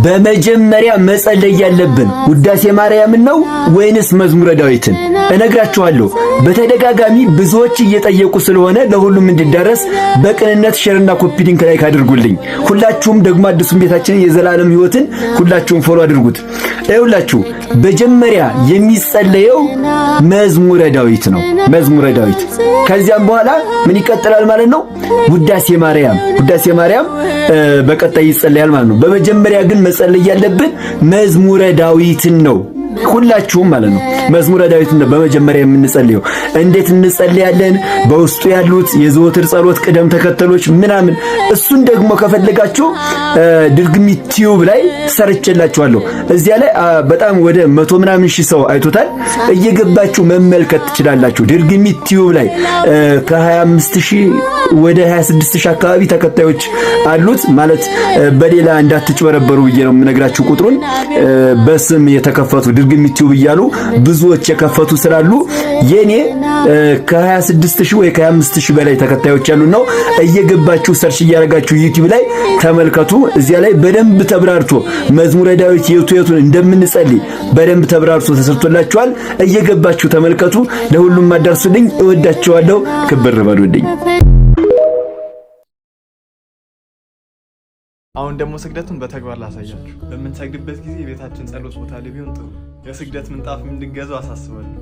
በመጀመሪያ መጸለይ ያለብን ውዳሴ ማርያምን ነው ወይንስ መዝሙረ ዳዊትን? እነግራችኋለሁ። በተደጋጋሚ ብዙዎች እየጠየቁ ስለሆነ ለሁሉም እንዲዳረስ በቅንነት ሼርና ኮፒ ሊንክ ላይ አድርጉልኝ። ሁላችሁም ደግሞ አዲሱን ቤታችን የዘላለም ሕይወትን ሁላችሁም ፎሎ አድርጉት። ይኸውላችሁ በመጀመሪያ የሚጸለየው መዝሙረ ዳዊት ነው። መዝሙረ ዳዊት ከዚያም በኋላ ምን ይቀጥላል ማለት ነው? ውዳሴ ማርያም። ውዳሴ ማርያም በቀጣይ ይጸለያል ማለት ነው። በመጀመሪያ ግን መጸለይ ያለብን መዝሙረ ዳዊትን ነው። ሁላችሁም ማለት ነው መዝሙረ ዳዊትን ነው በመጀመሪያ የምንጸልየው። እንዴት እንጸልያለን? በውስጡ ያሉት የዘወትር ጸሎት ቅደም ተከተሎች ምናምን እሱን ደግሞ ከፈለጋችሁ ድርግሚት ቲዩብ ላይ ሰርቼላችኋለሁ። እዚያ ላይ በጣም ወደ 100 ምናምን ሺህ ሰው አይቶታል። እየገባችሁ መመልከት ትችላላችሁ። ድርግሚት ቲዩብ ላይ ከ25000 ወደ 26000 አካባቢ ተከታዮች አሉት። ማለት በሌላ እንዳትጭበረበሩ ብዬ ነው የምነግራችሁ ቁጥሩን። በስም የተከፈቱ ድርግሚት ቲዩብ እያሉ ብዙዎች የከፈቱ ስላሉ የኔ ከ26000 ወይ ከ25000 በላይ ተከታዮች ያሉ ነው። እየገባችሁ ሰርች እያደረጋችሁ ዩቲዩብ ላይ ተመልከቱ። እዚያ ላይ በደንብ ተብራርቶ መዝሙረ ዳዊት የቱን እንደምንጸልይ በደንብ ተብራርቶ ተሰርቶላችኋል። እየገባችሁ ተመልከቱ። ለሁሉም አዳርሱልኝ። እወዳችኋለሁ። ክብር በሉልኝ። አሁን ደግሞ ስግደቱን በተግባር ላሳያችሁ። በምንሰግድበት ጊዜ የቤታችን ጸሎት ቦታ ላይ ቢሆን ጥሩ። የስግደት ምንጣፍ እንድንገዙ አሳስባለሁ።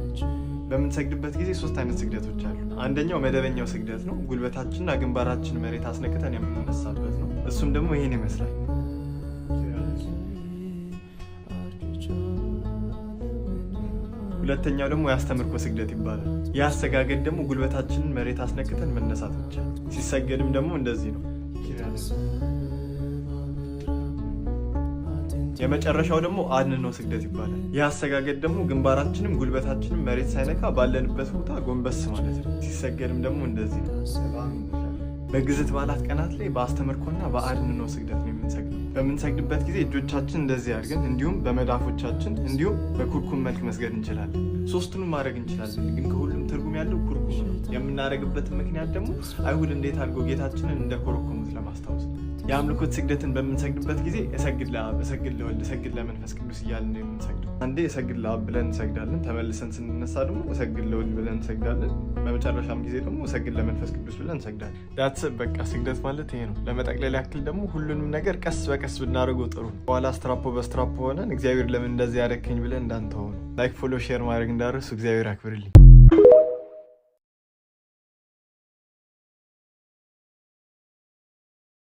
በምንሰግድበት ጊዜ 3 አይነት ስግደቶች አሉ። አንደኛው መደበኛው ስግደት ነው። ጉልበታችንና ግንባራችን መሬት አስነክተን የምንነሳበት ነው። እሱም ደግሞ ይሄን ይመስላል። ሁለተኛው ደግሞ ያስተምርኮ ስግደት ይባላል። ያሰጋገድ ደግሞ ጉልበታችንን መሬት አስነክተን መነሳት ብቻ። ሲሰገድም ደግሞ እንደዚህ ነው። የመጨረሻው ደግሞ አድንኖ ስግደት ይባላል። ያሰጋገድ ደግሞ ግንባራችንም ጉልበታችንም መሬት ሳይነካ ባለንበት ቦታ ጎንበስ ማለት ነው። ሲሰገድም ደግሞ እንደዚህ ነው። በግዝት በዓላት ቀናት ላይ በአስተምርኮና በአድንኖ ስግደት ነው የምንሰግደው። በምንሰግድበት ጊዜ እጆቻችን እንደዚህ አድርገን እንዲሁም በመዳፎቻችን እንዲሁም በኩርኩም መልክ መስገድ እንችላለን። ሶስቱንም ማድረግ እንችላለን፣ ግን ከሁሉም ትርጉም ያለው ኩርኩም ነው። የምናደርግበት ምክንያት ደግሞ አይሁድ እንዴት አድርገው ጌታችንን እንደኮረኮሙት ለማስታወስ ነው። የአምልኮት ስግደትን በምንሰግድበት ጊዜ እሰግድ ለአብ፣ እሰግድ ለወልድ፣ እሰግድ ለመንፈስ ቅዱስ እያልን ነው የምንሰግደው። አንዴ እሰግድ ለአብ ብለን እንሰግዳለን። ተመልሰን ስንነሳ ደግሞ እሰግድ ለወልድ ብለን እንሰግዳለን። በመጨረሻም ጊዜ ደግሞ እሰግድ ለመንፈስ ቅዱስ ብለን እንሰግዳለን። ዳትስ በቃ ስግደት ማለት ይሄ ነው። ለመጠቅለል ያክል ደግሞ ሁሉንም ነገር ቀስ በቀስ ብናደርገው ጥሩ ነው። በኋላ ስትራፖ በስትራፖ ሆነን እግዚአብሔር ለምን እንደዚህ ያደረከኝ ብለን እንዳንተው ነው። ላይክ፣ ፎሎ፣ ሼር ማድረግ እንዳረሱ። እግዚአብሔር ያክብርልኝ።